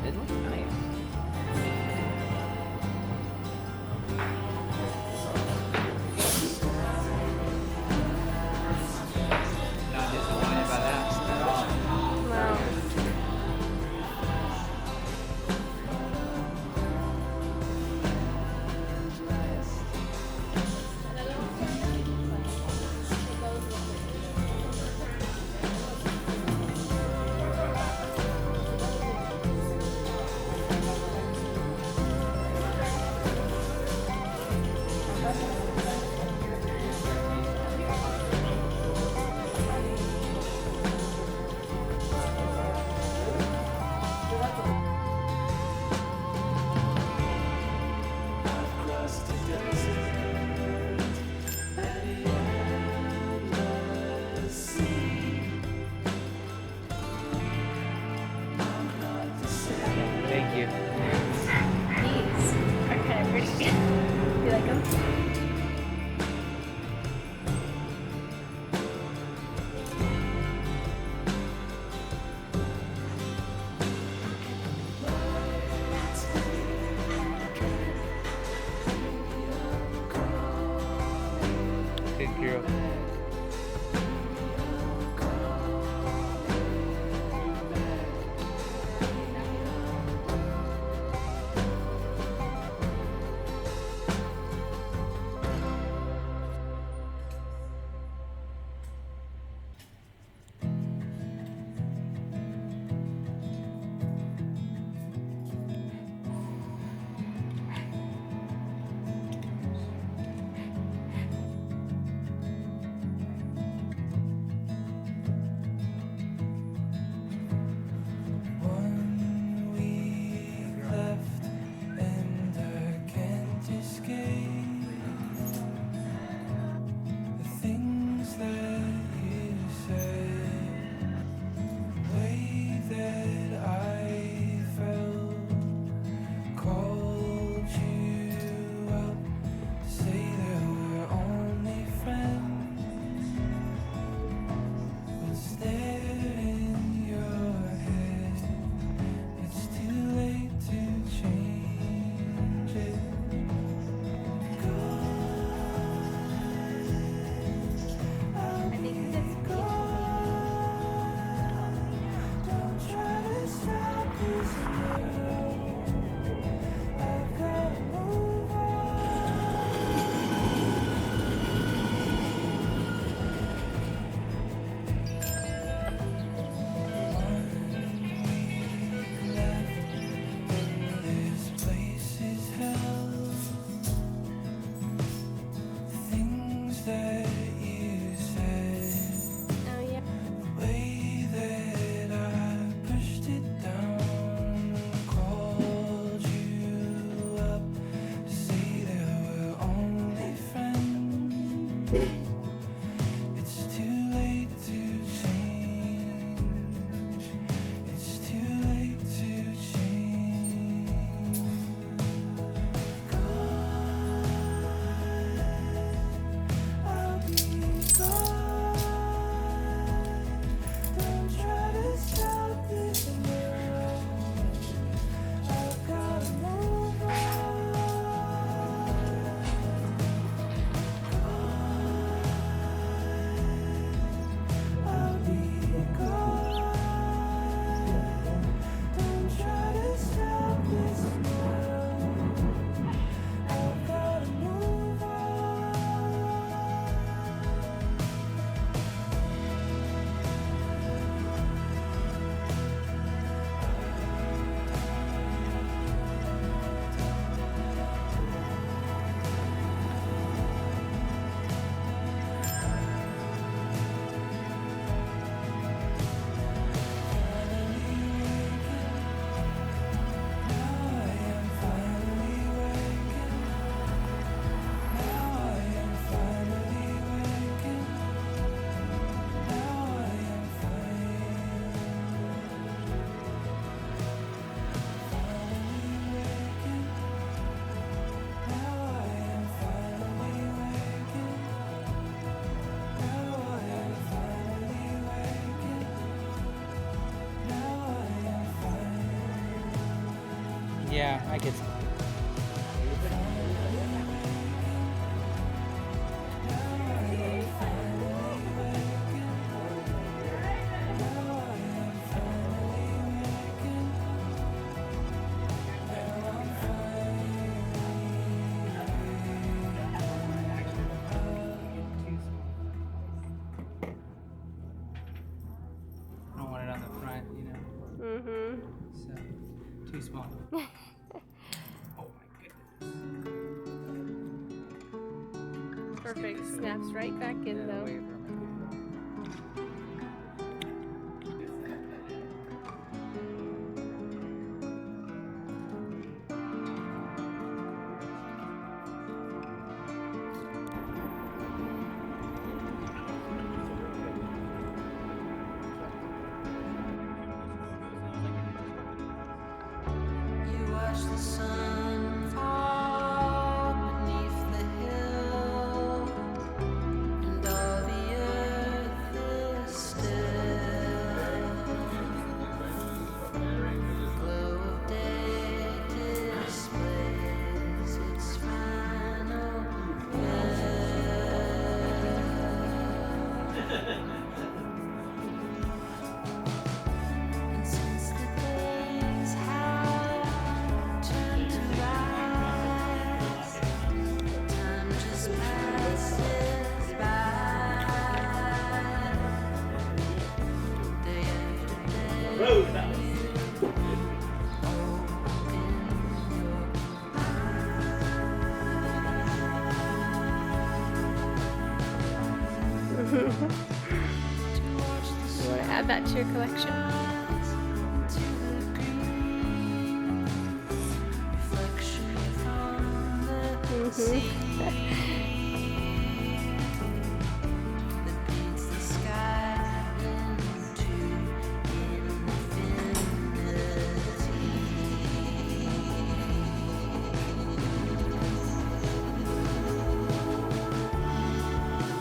It looks nice. Not disappointed by that at all. Wow. Thank you. These are kind of pretty. You like them? Good girl. Yeah, I could. I don't want it on the front, you know. Mm-hmm. So too small. Oh my goodness. Perfect. Snaps right back in Get though. away from me. You watch the sun fall beneath the hill, and all the earth is still. The glow of day displays its final and since the days have turned to rise, time just passes by. Day after day, you You want to add that to your collection? to the green reflection from the sea that paints the sky into infinity.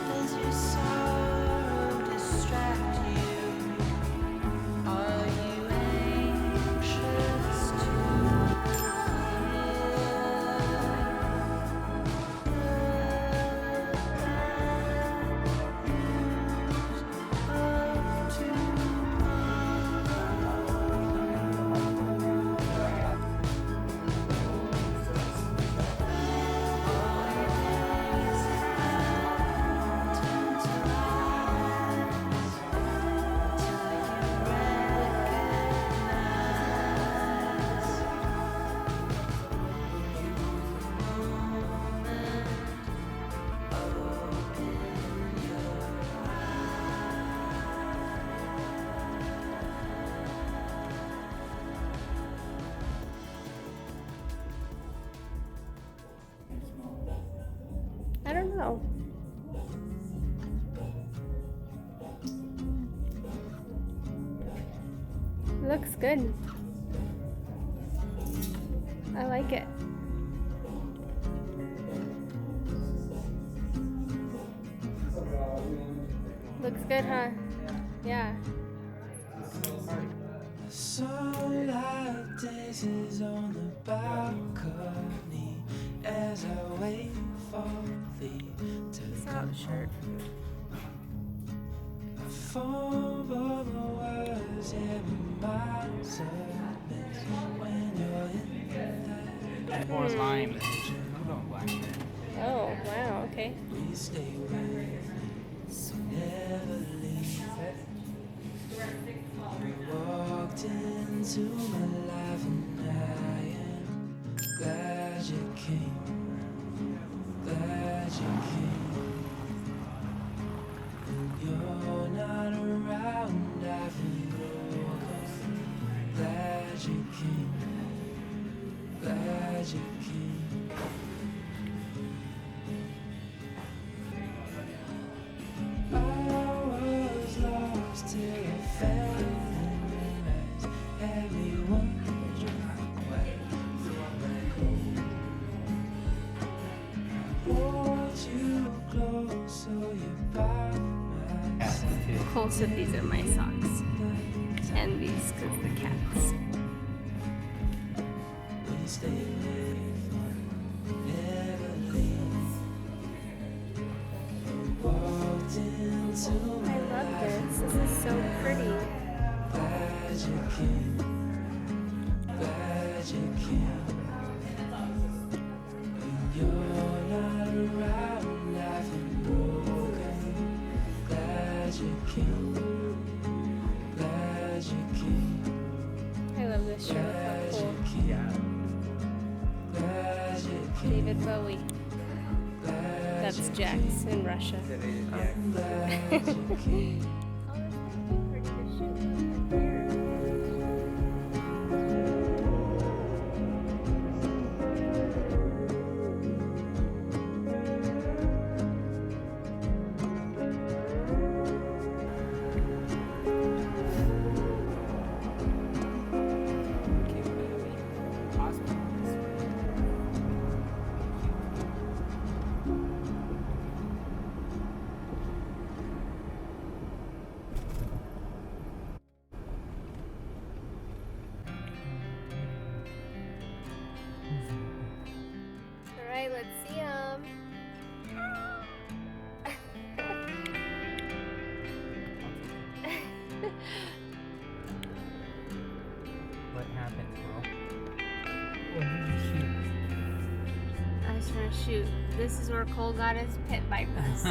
Does your sorrow distract you? Are you anxious to I don't know. Looks good. I like it. Looks good, huh? Yeah. Sunlight dances on the balcony as I wait for thee to Out shirt. fumble the words in my sadness when you're in Or lime. I'm going black. Oh, wow, okay. we stay with me, so never leave. You walked into my life and I am glad you came, glad you came. When you're not around, I feel broken. Glad you came, glad you came. I was lost till I found you eyes. Had me wondering why hold you close so you're by my side. Cole said these are my socks. And these because the cats. We stay with one, never leave. Walked into I love this. This is so pretty. glad you came, glad you came. When you're not around, life is broken. Glad you came, glad you came, I love this shirt. glad So you cool. came, Yeah. glad you came, David Bowie. glad That's Jax in Russia. That is, yeah. glad you came. All right, let's see them. What happened, bro? What did you shoot? I was trying to shoot. This is where Cole got his pit vipers.